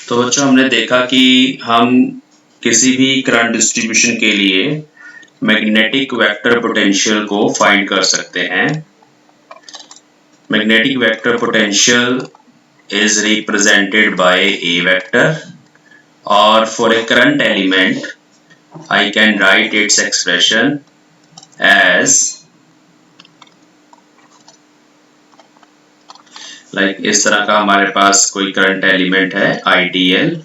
तो बच्चों हमने देखा कि हम किसी भी करंट डिस्ट्रीब्यूशन के लिए मैग्नेटिक वेक्टर पोटेंशियल को फाइंड कर सकते हैं। Magnetic vector potential is represented by a vector, or for a current element I can write its expression as like इस तरह का हमारे पास कोई करंट एलिमेंट है आइडियल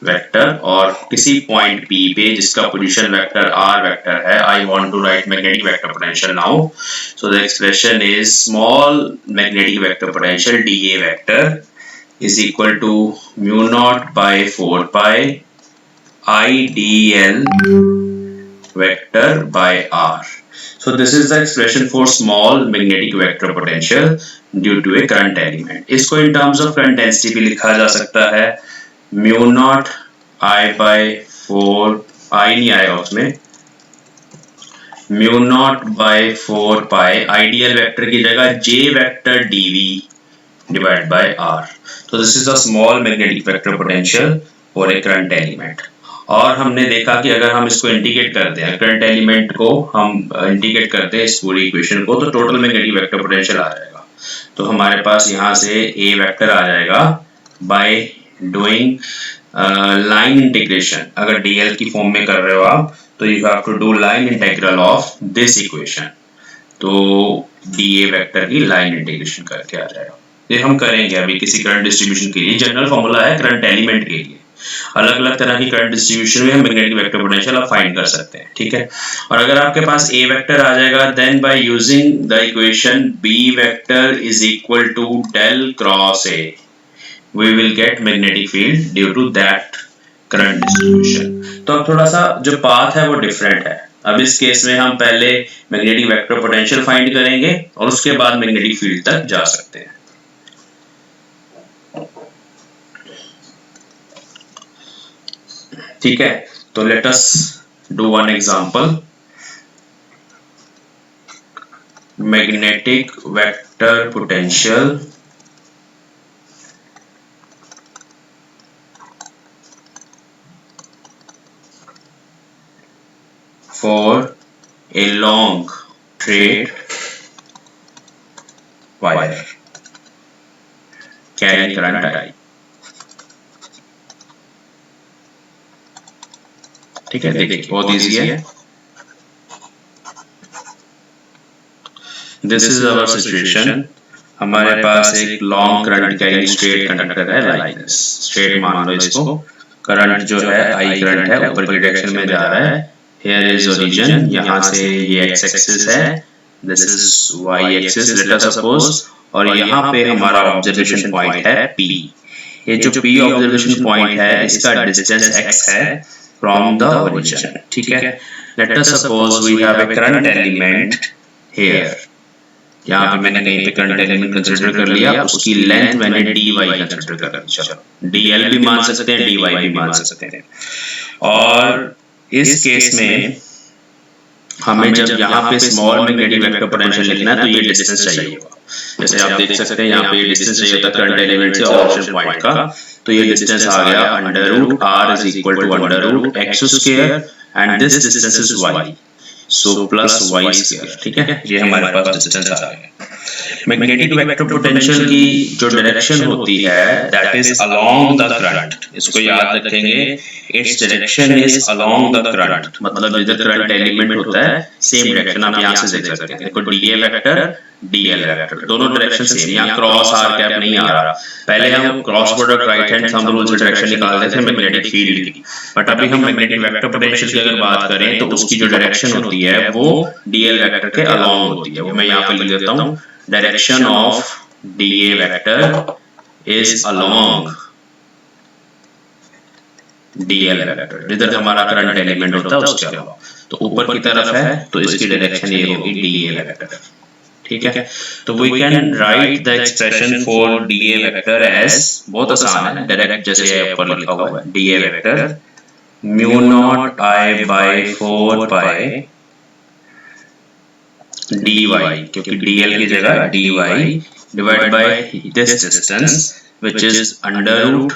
वेक्टर और किसी पॉइंट P पे जिसका पोजीशन वेक्टर r वेक्टर है, I want to write magnetic vector potential now. So the expression is small magnetic vector potential dA vector is equal to mu naught by 4 pi IDL vector by r. So this is the expression for small magnetic vector potential due to a current element. इसको in terms of current density भी लिखा जा सकता है mu not I by 4 I नहीं आएगा उसमें mu not by 4 pi ideal vector की जगह j vector dv divide by r. तो this is the small magnetic vector potential for a current element. और हमने देखा कि अगर हम इसको इंटीग्रेट करते हैं करंट एलिमेंट को हम इंटीग्रेट करते हैं इस पूरी इक्वेशन को तो टोटल मैग्नेटिक वेक्टर पोटेंशियल आ जाएगा. तो हमारे पास यहाँ से ए वेक्टर आ जाएगा बाय डूइंग लाइन इंटीग्रेशन. अगर डीएल की फॉर्म में कर रहे हो आप तो you have to do line integral of this equation. तो डीए वेक्टर की लाइन इंटीग्रेशन करके आ जाएगा. ये हम करेंगे अभी किसी करंट डिस्ट्रीब्यूशन के लिए. जनरल फॉर्मूला है करंट एलिमेंट के लिए. अलग अलग तरह की करंट डिस्ट्रीब्यूशन में हम मैग्नेटिक वेक्टर पोटेंशियल आप फाइंड कर सकते हैं. ठीक है. और अगर आपके पास ए वेक्टर आ जाएगा then by using the equation B vector is equal to del cross A we will get magnetic field due to that current distribution. तो अब थोड़ा सा जो पाथ है वो डिफरेंट है. अब इस केस में हम पहले मैग्नेटिक वेक्टर पोटेंशियल फाइंड करेंगे और उसके बाद मैग्नेटिक फील्ड तक जा सकते हैं. ठीक है. तो let us do one example. Magnetic vector potential for a long straight wire carrying current I. ठीक है. देखिए बहुत इजी है. This is our situation. हमारे पास एक long current carrying straight conductor है लाइक दिस. स्ट्रेट मान लो इसको. करंट जो है आई करंट है ऊपर की डायरेक्शन में जा रहा है. Here is origin. यहाँ से ये x axis है. This is y axis. Let us suppose. और यहाँ पे हमारा ऑब्जर्वेशन पॉइंट है P. ये जो P ऑब्जर्वेशन पॉइंट है इसका डिस्टेंस x है from the origin. ठीक है. Let us suppose we have a current element here. यहाँ पे मैंने कहीं पे करंट एलिमेंट कंसीडर कर लिया. उसकी लेंथ मैंने dy कंसीडर कर ली. चलो dl भी मान सकते हैं dy भी मान सकते हैं. और इस केस में हमें जब यहाँ पे स्मॉल मैग्नेटिक वेक्टर पोटेंशियल लिखना है तो ये डिस्टेंस चाहिए होगा. जैसे आप देख सकते हैं यहाँ पे ये डिस्टेंस चाहिए होता है करंट एलिमेंट से ऑरिजिन पॉइंट का. तो ये डिस्टेंस आ गया under root r is equal to under root x square and this distance is y. So plus y square. ठीक है. ये हमारे पास डिस्टेंस आ गया. मैग्नेटिक वेक्टर पोटेंशियल की जो डायरेक्शन होती है that is along the current. इसको याद रखेंगे. Its direction is along the current. मतलब जिधर करंट एलिमेंट होता है सेम डायरेक्शन आप यहाँ से देख सकते हैं. देखो डीए वेक्टर डीएल वेक्टर दोनों डायरेक्शन सेम. यहाँ क्रॉस आर कैप नहीं आ रहा. पहले हम cross product right hand thumb rule से डायरेक्शन निकालते थे मैग्नेटिक फील्ड की. बट अभी हम मैग्नेटिक वेक्टर पोटेंशियल की अगर बात करें तो उसकी जो डायरेक्शन होती है वो डीएल वेक्टर के अलोंग होती है. वो मैं यहाँ पे लिख देता हूँ. Direction of dA vector is along dl vector. जिधर हमारा करंट एलिमेंट होता है उसके अलावा. तो ऊपर की तरफ है तो इसकी डायरेक्शन ये होगी dA vector. ठीक है. तो we can write the expression for dA vector as बहुत आसान है. डायरेक्ट जैसे ऊपर लिखा हुआ है dA vector mu naught I by 4 pi dy क्योंकि dl की जगह dy divide by this distance which is under root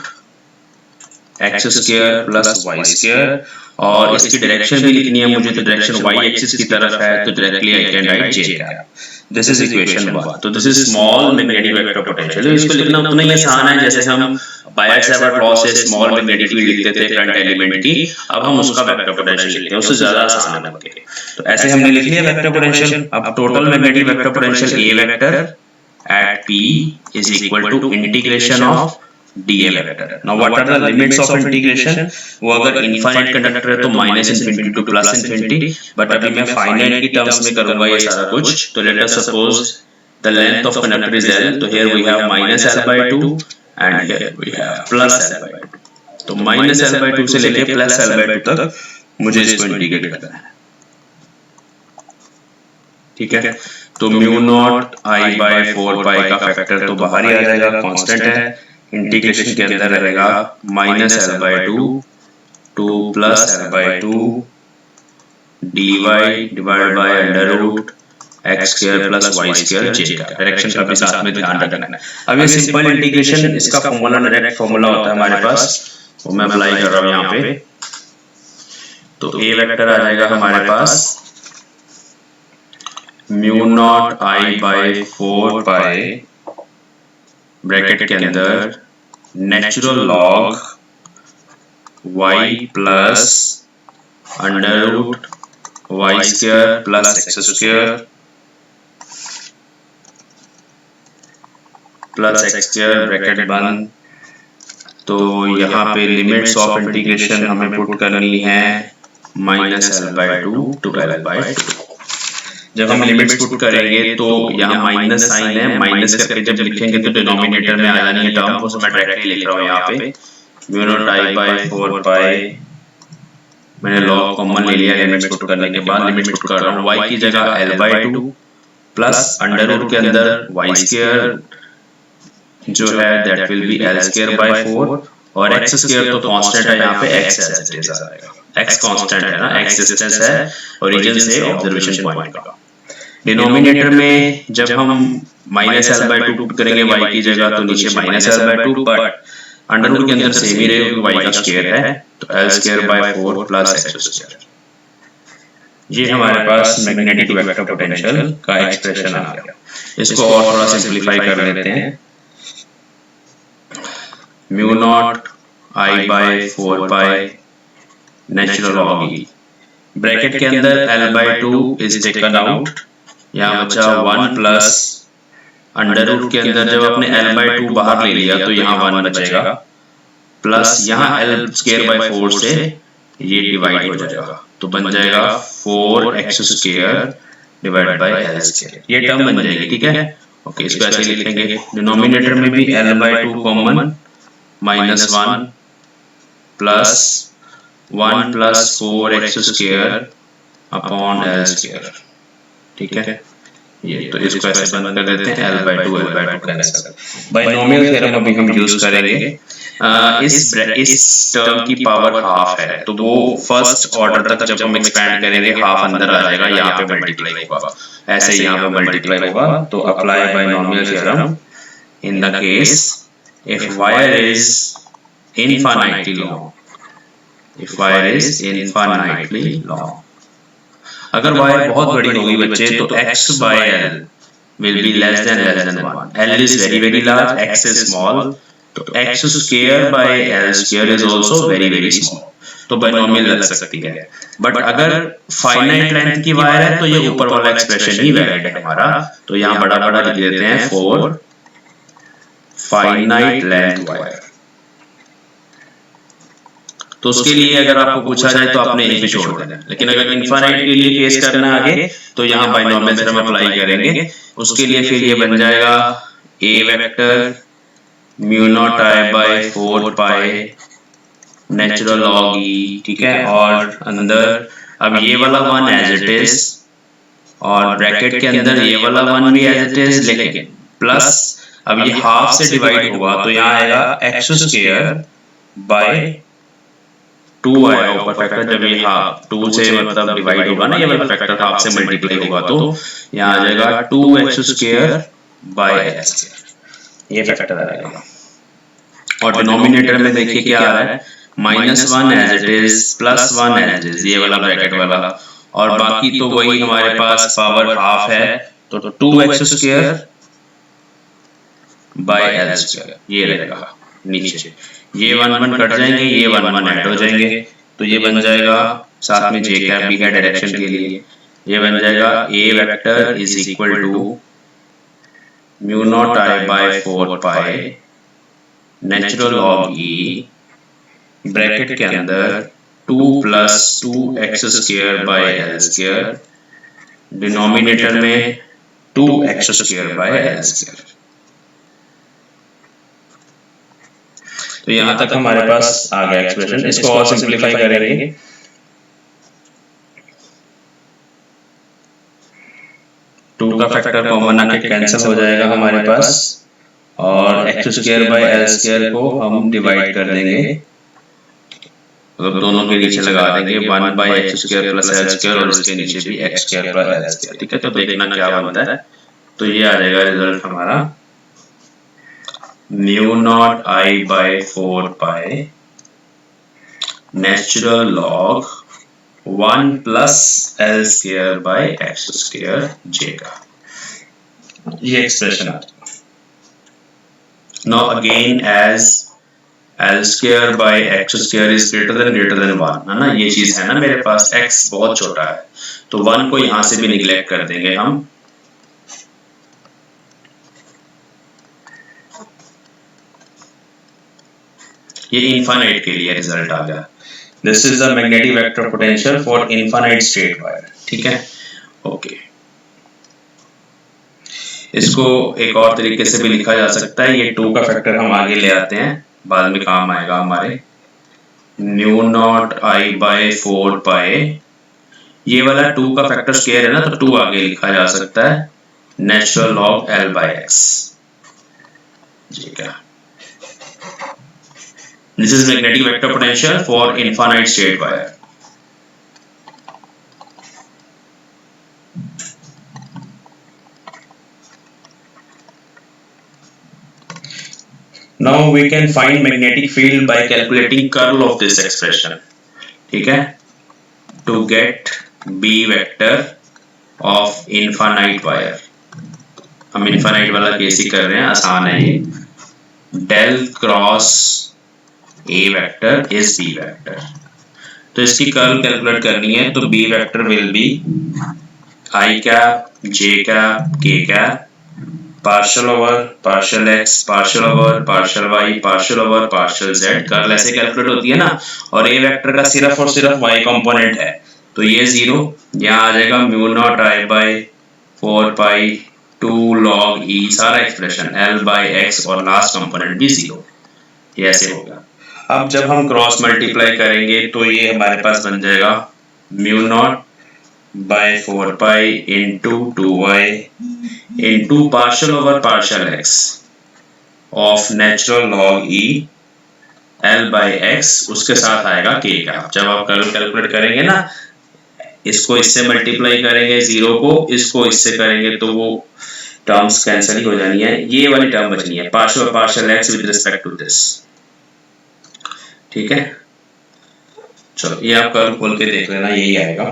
x square plus y square, और इसकी डायरेक्शन भी लिखनी है मुझे, तो डायरेक्शन वाई एक्सिस की तरफ है, तो directly I can write J cap. This is equation 1। तो this is small magnetic vector potential. इसको लिखना उतना ही आसान है जैसे हम बायट-सावर्ट लॉ से स्मॉल मैग्नेटिक फील्ड लिखते थे करंट एलिमेंट की, अब हम उसका वेक्टर पोटेंशियल लिखते हैं, उससे ज्यादा आसान है बनके। तो ऐसे हमने लिख लिया वेक्टर पोटेंशियल। अब total magnetic vector potential A vector at P is equal to integration of dA vector. Now what are the limits of integration? वो अगर इनफाइनाइट कंडक्टर है तो minus infinity two plus infinity, but अभी मैं finite की terms में करूंगा ये सारा कुछ। तो let us suppose the length of conductor is L, तो here we have minus L by 2 and here we have plus L by 2। तो माइनस L by 2 से लेके प्लस L by 2 तक मुझे इसको इंटीग्रेट करना है, ठीक है। तो म्यू नॉट आई बाय 4 पाई का फैक्टर तो बाहर ही आ जाएगा, कांस्टेंट है। इंटीग्रेशन के अंदर रहेगा minus l by 2 to plus l by 2 dy divide by under root x square plus y square j का। डायरेक्शन का भी साथ में ध्यान रखना है। अब ये सिंपल इंटीग्रेशन, इसका फॉर्मूला डायरेक्ट फॉर्मूला होता है हमारे पास, वो मैं अप्लाई कर रहा हूँ यहाँ पे। तो ए वेक्टर आ जाएगा हमारे पास mu not I by 4 pi bracket के अंदर natural log y plus under root y square plus x square plus x square bracket बंद। तो यहाँ पे लिमिट्स ऑफ इंटीग्रेशन हमें पुट करनी है minus l by 2 to l by 2। जब हम लिमिट्स पुट करेंगे तो यहाँ माइनस साइन है, माइनस करके जब लिखेंगे तो डिनोमिनेटर में आ जानी है टर्म, उसमें मैं डायरेक्टली लिख रहा हूँ यहाँ पे म्यू नॉट आई बाय 4 पाई, मैंने लॉग कॉमन ले लिया लिमिट्स पुट करने के बाद। लिमिट्स पुट कर रहा हूँ y की जगह l by 2 plus under root के अंदर y स्क्वायर जो है that will be l square by 4, और x स्क्वायर तो कांस्टेंट है यहाँ पे, x एज इट इज आ जाएगा। x कांस्टेंट है ना, x डिस्टेंस है ओरिजिन से ऑब्जर्वेशन पॉइंट का। डिनोमिनेटर में जब हम माइनस एल बाय 2 पुट करेंगे y की जगह तो नीचे minus l by 2, but under root के अंदर सेम ही रहेगा, y का स्क्वायर है तो l square by 4 plus x square. ये हमारे पास मैग्नेटिक वेक्टर पोटेंशियल का एक्सप्रेशन आ गया। इसको और थोड़ा सिंपलीफाई कर लेते हैं। Mu not I by 4 pi natural log e, bracket के अंदर l by 2 is taken out, यहाँ बचा 1 प्लस अंडर रूट के अंदर जब आपने l बाय 2 बाहर ले लिया तो यहाँ 1 बचेगा, प्लस यहाँ l स्क्वायर बाय 4 से ये डिवाइड हो जाएगा, तो बन जाएगा 4x square divided by l square, ये टर्म बन जाएगी, ठीक है। ओके, इसको ऐसे लिखेंगे। डिनोमिनेटर में भी l by 2 common, minus 1 plus 1 plus 4x square upon l square, ठीक है। ये तो इसको ऐसे बंद कर देते हैं, l by 2 cancel. Binomial theorem अभी हम यूज करेंगे। इस टर्म की पावर हाफ है तो वो फर्स्ट ऑर्डर तक जब हम एक्सपेंड करेंगे हाफ अंदर आ जाएगा, यहाँ पे मल्टीप्लाई होगा, ऐसे ही यहाँ पे मल्टीप्लाई होगा। तो apply binomial theorem in the case if wire is infinitely long, if wire is infinitely long, अगर वायर बहुत बड़ी होगी बच्चे तो x by l will be less than 1, l is very large, x is small, तो x square by l square is also very small, तो binomial लग सकती है। बट अगर फाइनाइट लेंथ की वायर है तो ये ऊपर वाला एक्सप्रेशन ही वैलिड है हमारा, तो यहाँ बड़ा बड़ा लिख देते हैं फॉर फाइनाइट लेंथ वायर। तो उसके लिए अगर आपको पूछा जाए तो आपने एक भी छोड़ देना, लेकिन अगर इनफाइनाइट के लिए केस करना आगे तो यहाँ बाइनोमियल थ्योरम अप्लाई करेंगे। उसके लिए फिर ये बन जाएगा a vector mu not I by 4 pi natural log e, ठीक है, और अंदर अब ये वाला 1 एज इट इज, और ब्रैकेट के अंदर ये वाला 1 भी एज इट इज, लेकिन प्लस अब ये हाफ से डिवाइड होगा तो यहाँ आएगा x स्क्वायर बाय 2 आएगा ऊपर फैक्टर, जब ये हाफ 2 से मतलब डिवाइड होगा ना, ये वाला फैक्टर हाफ से मल्टीप्लाई होगा तो यहाँ आ जाएगा 2x square by x square, ये फैक्टर आ जाएगा। और डिनोमिनेटर में देखिए क्या आ रहा है, -1 as it is, +1 as is, ये वाला ब्रैकेट वाला, और बाकी तो वही हमारे पास पावर हाफ है, तो 2x² बाय l², ये रहेगा नीचे। ये 1 1 कट जाएंगे, ये 1 1 ऐड हो जाएंगे, तो ये बन जाएगा, साथ में j कैप भी है डायरेक्शन के लिए, ये बन जाएगा a vector is equal to mu naught I by 4 pi natural log e bracket के अंदर 2 + 2x² बाय l², डिनोमिनेटर में 2x² बाय l²। तो यहाँ तक हमारे पास आ गया एक्सप्रेशन। इसको और सिंपलीफाई करेंगे, टू का फैक्टर कॉमन आके कैंसिल हो जाएगा हमारे पास, और x² बाय l² को हम डिवाइड कर देंगे, मतलब दोनों के नीचे लगा देंगे 1 बाय x² प्लस l², और इसके नीचे भी x² बाय l²। ठीक है, तो देखना क्या बनता है। तो ये आ जाएगा रिजल्ट हमारा mu naught I by 4 pi natural log 1 plus l² by x² j का, ये एक्सप्रेशन आता है। Now again as l² by x² is greater than 1, है ना, ये चीज है ना मेरे पास, x बहुत छोटा है, तो 1 को यहां से भी निगलेक्ट कर देंगे हम, ये इनफाइनाइट के लिए रिजल्ट आ गया। This is the magnetic vector potential for infinite straight wire. ठीक है, ओके। इसको एक और तरीके से भी लिखा जा सकता है, ये 2 का फैक्टर हम आगे ले आते हैं, बाद में काम आएगा हमारे, म्यू नॉट I बाय 4 पाई, ये वाला 2 का फैक्टर स्क्वायर है ना, तो 2 आगे लिखा जा सकता है, natural log l by x। ठीक है, this is magnetic vector potential for infinite state wire. Now we can find magnetic field by calculating curl of this expression. ठीक है, to get B vector of infinite wire, हम infinite वाला case ही कर रहे हैं, आसान है ये, del cross A vector is B vector, तो इसकी कर्ल कैलकुलेट करनी है, तो B vector will B I cap J cap K cap partial over partial x partial over partial y partial over partial z। Curl ऐसे calculate होती है ना, और A वेक्टर का सिर्फ और सिर्फ y कंपोनेंट है, तो ये 0 यहाँ आ जाएगा, mu naught I by 4 pi 2 log e, सारा एक्सप्रेशन l बाय x, और लास्ट कंपोनेंट भी 0, ये ऐसे होगा। अब जब हम क्रॉस मल्टीप्लाई करेंगे तो ये हमारे पास बन जाएगा mu not by 4 pi into 2y into partial over partial x of natural log e l by x, उसके साथ आएगा k का। जब आप कैलकुलेट करेंगे ना, इसको इससे मल्टीप्लाई करेंगे 0 को, इसको इससे करेंगे, तो वो टर्म्स कैंसिल ही हो जानी है, ये वाली टर्म बचनी है, partial partial x with respect to this. ठीक है, चलो ये आप कर्व खोल के देख लेना, यही आएगा।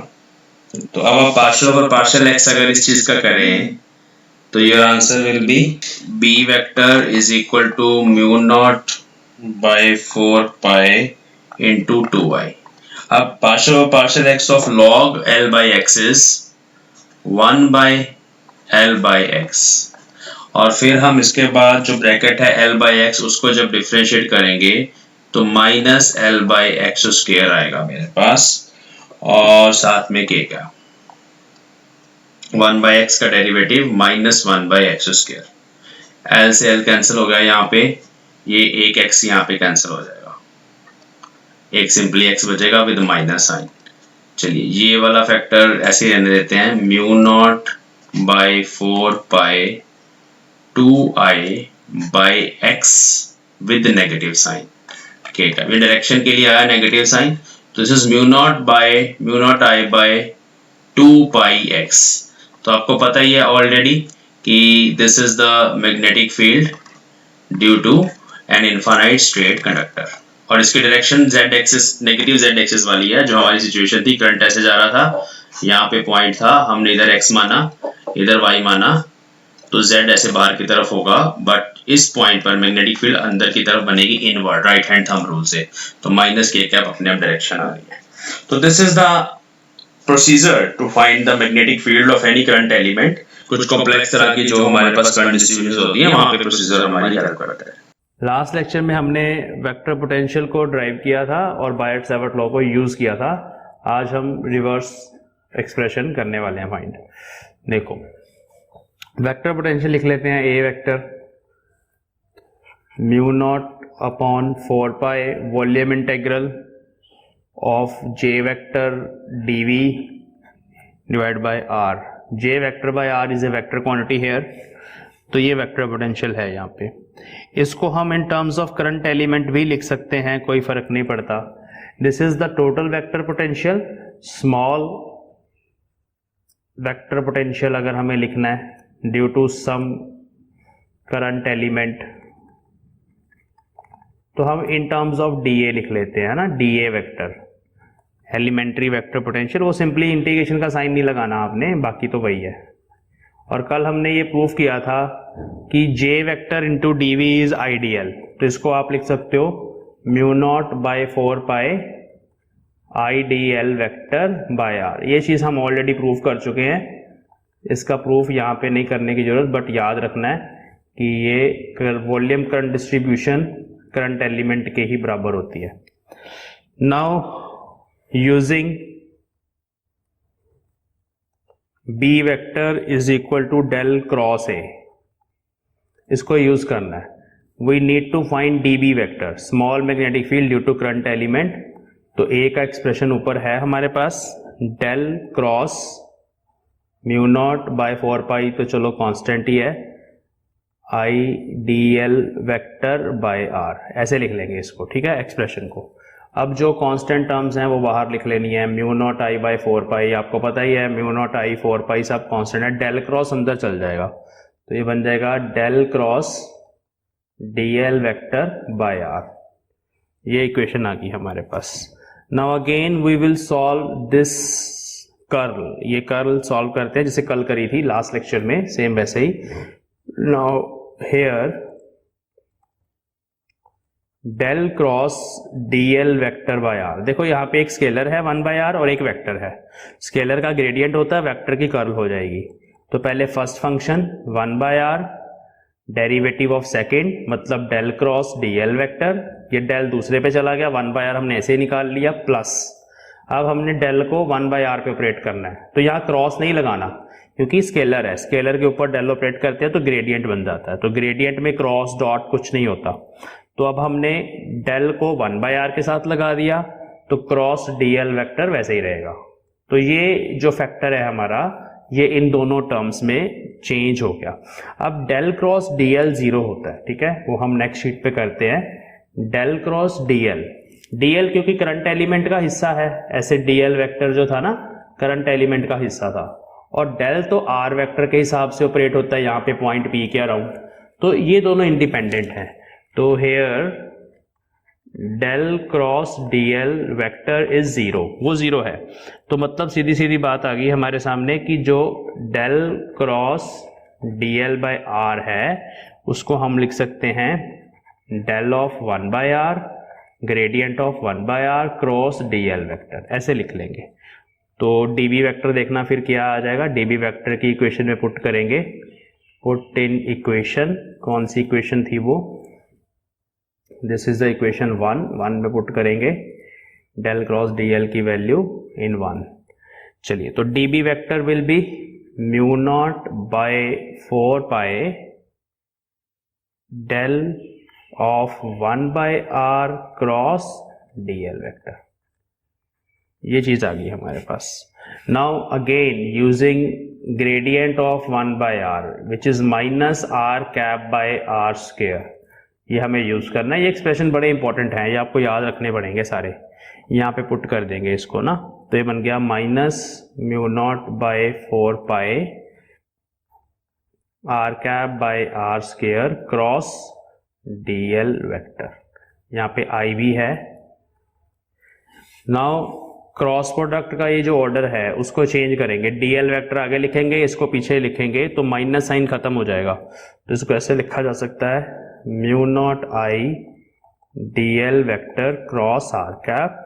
तो अब आप पार्शियल ओवर पार्शियल x अगर इस चीज का करें, तो your answer will be B vector is equal to mu not by 4 pi into 2y। अब partial over partial x of log l by x is 1 by l by x, और फिर हम इसके बाद जो ब्रैकेट है l बाय x, उसको जब डिफरेंशिएट करेंगे तो minus l by x square आएगा मेरे पास, और साथ में k का 1 बाय x का derivative minus 1 by x square, l से l कैंसिल हो गया, यहाँ पे ये एक x यहाँ पे कैंसिल हो जाएगा, एक सिंपली x बचेगा विद माइनस साइन। चलिए ये वाला फैक्टर ऐसे रहने देते हैं, mu not by 4 pi 2i by x with negative sign k का, ये डायरेक्शन के लिए आया नेगेटिव साइन, तो this is mu naught I by 2 pi x। तो आपको पता ही है ऑलरेडी कि this is the magnetic field due to an infinite straight conductor. और इसकी direction z axis negative z axis वाली है, जो हमारी सिचुएशन थी, करंट ऐसे जा रहा था, यहाँ पे पॉइंट था, हमने इधर x माना, इधर y माना, तो z ऐसे बाहर की तरफ होगा, बट इस पॉइंट पर मैग्नेटिक फील्ड अंदर की तरफ बनेगी inward, right hand thumb rule से, तो माइनस k कैप अपने आप डायरेक्शन आ रही है। तो this is the procedure to find the magnetic field of any current element. कुछ कॉम्प्लेक्स तरह की जो हमारे पास करंट डिस्ट्रीब्यूशन होती है, वहां पे प्रोसीजर हमारी हेल्प करता है। लास्ट लेक्चर में हमने वेक्टर पोटेंशियल को ड्राइव किया था और बायट-सैवर्ट लॉ को यूज़ किया था। आज हम रिवर्स एक्सप्रेशन करने वाले हैं फाइंड। देखो वेक्टर पोटेंशियल लिख लेते हैं, A vector mu not upon 4 pi volume integral of j vector d v divide by r. J vector by r is a vector quantity here, तो ये वेक्टर पोटेंशियल है यहाँ पे। इसको हम in terms of current element भी लिख सकते हैं, कोई फर्क नहीं पड़ता। This is the total vector potential. Small vector potential अगर हमें लिखना है due to some current element, तो हम in terms of d A लिख लेते हैं ना, d A vector elementary vector potential. वो सिंपली इंटीग्रेशन का साइन नहीं लगाना आपने, बाकी तो वही है। और कल हमने ये प्रूफ किया था कि j vector into d v is ideal, तो इसको आप लिख सकते हो mu not by 4 pi I d l vector by r. ये चीज़ हम ऑलरेडी प्रूफ कर चुके हैं, इसका प्रूफ यहाँ पे नहीं करने की जरूरत, बट याद रखना है कि ये volume current distribution current element के ही बराबर होती है। Now using B vector is equal to del cross A, इसको यूज करना है। We need to find DB vector, small magnetic field due to current element. तो ए का एक्सप्रेशन ऊपर है हमारे पास, del cross mu not by 4 pi, तो चलो कांस्टेंट ही है, I d l vector by r, ऐसे लिख लेंगे इसको, ठीक है, एक्सप्रेशन को। अब जो कांस्टेंट टर्म्स हैं वो बाहर लिख लेनी है, म्यू नॉट आई बाय 4 पाई, आपको पता ही है म्यू नॉट आई 4 पाई सब कांस्टेंट है, डेल क्रॉस अंदर चल जाएगा, तो ये बन जाएगा del cross d l vector by r. ये इक्वेशन आ गई हमारे पास। Now again we will solve this curl, ये कर्ल सॉल्व करते हैं जैसे कल करी थी लास्ट लेक्चर में, सेम वैसे ही। Now here del cross d l vector by r, देखो यहाँ पे एक स्केलर है 1 बाय आर और एक वेक्टर है। स्केलर का ग्रेडियंट होता है, वेक्टर की कर्ल हो जाएगी। तो पहले first function 1 by r, derivative of second मतलब del cross d l vector, ये डेल दूसरे पे चला गया, 1 बाय आर हमने ऐसे ही निकाल लिया, प्लस अब हमने डेल को 1 बाय आर पे ऑपरेट करना है। तो यहाँ क्रॉस नहीं लगाना क्योंकि स्केलर है, स्केलर के ऊपर डेल ऑपरेट करते हैं तो ग्रेडियंट बन जाता है, तो ग्रेडियंट में क्रॉस डॉट कुछ नहीं होता। तो अब हमने डेल को 1 बाय आर के साथ लगा दिया, तो क्रॉस डी एल वेक्टर वैसे ही रहेगा। तो ये जो फैक्टर है हमारा, ये इन दोनों टर्म्स में चेंज हो गया। अब डेल क्रॉस डी एल 0 होता है, ठीक है, वो हम नेक्स्ट शीट पे करते हैं। Del cross d l, d l क्योंकि करंट एलिमेंट का हिस्सा है, ऐसे डी एल वेक्टर जो था ना करंट एलिमेंट का हिस्सा था, और डेल तो आर वेक्टर के हिसाब से ऑपरेट होता है यहाँ पे पॉइंट पी के अराउंड, तो ये दोनों इंडिपेंडेंट हैं। तो here del cross d l vector is 0, वो 0 है। तो मतलब सीधी सीधी बात आ गई हमारे सामने कि जो del cross d l by r है उसको हम लिख सकते हैं del of 1 by r, gradient of 1 by r cross d l vector, ऐसे लिख लेंगे। तो डी बी वेक्टर देखना फिर क्या आ जाएगा, डी बी वेक्टर की इक्वेशन में पुट करेंगे, पुट इन इक्वेशन, कौन सी इक्वेशन थी वो, दिस इज द इक्वेशन 1 में पुट करेंगे डेल क्रॉस डी एल की वैल्यू इन 1। चलिए, तो d b vector will be mu not by 4 pi del of 1 by r cross d l vector, ये चीज आ गई हमारे पास। Now again using gradient of 1 by r which is minus r cap by r square, ये हमें use करना है। ये एक्सप्रेशन बड़े इंपॉर्टेंट हैं, ये आपको याद रखने पड़ेंगे सारे, यहाँ पे पुट कर देंगे इसको ना, तो ये बन गया minus mu not by 4 pi r cap by r square cross d l vector, यहाँ पे आई भी है। नाउ क्रॉस प्रोडक्ट का ये जो ऑर्डर है उसको चेंज करेंगे, डीएल वेक्टर आगे लिखेंगे, इसको पीछे लिखेंगे, तो माइनस साइन खत्म हो जाएगा। तो इसको ऐसे लिखा जा सकता है, mu not I dl vector cross r cap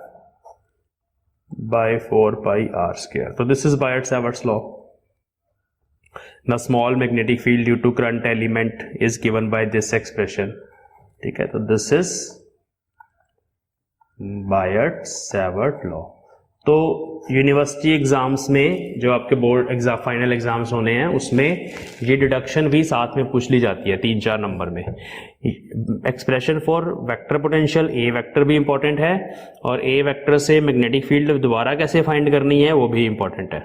by 4 pi r square. तो this is Biot Savart's law. The small magnetic field due to current element is given by this expression. ठीक है, तो दिस इज बायट-सैवर्ट लॉ। तो university exams में जो आपके board exam final exams होने हैं उसमें ये डिडक्शन भी साथ में पूछ ली जाती है 3-4 नंबर में। Expression for vector potential, A vector भी इंपॉर्टेंट है, और ए वेक्टर से मैग्नेटिक फील्ड दोबारा कैसे फाइंड करनी है वो भी इंपॉर्टेंट है।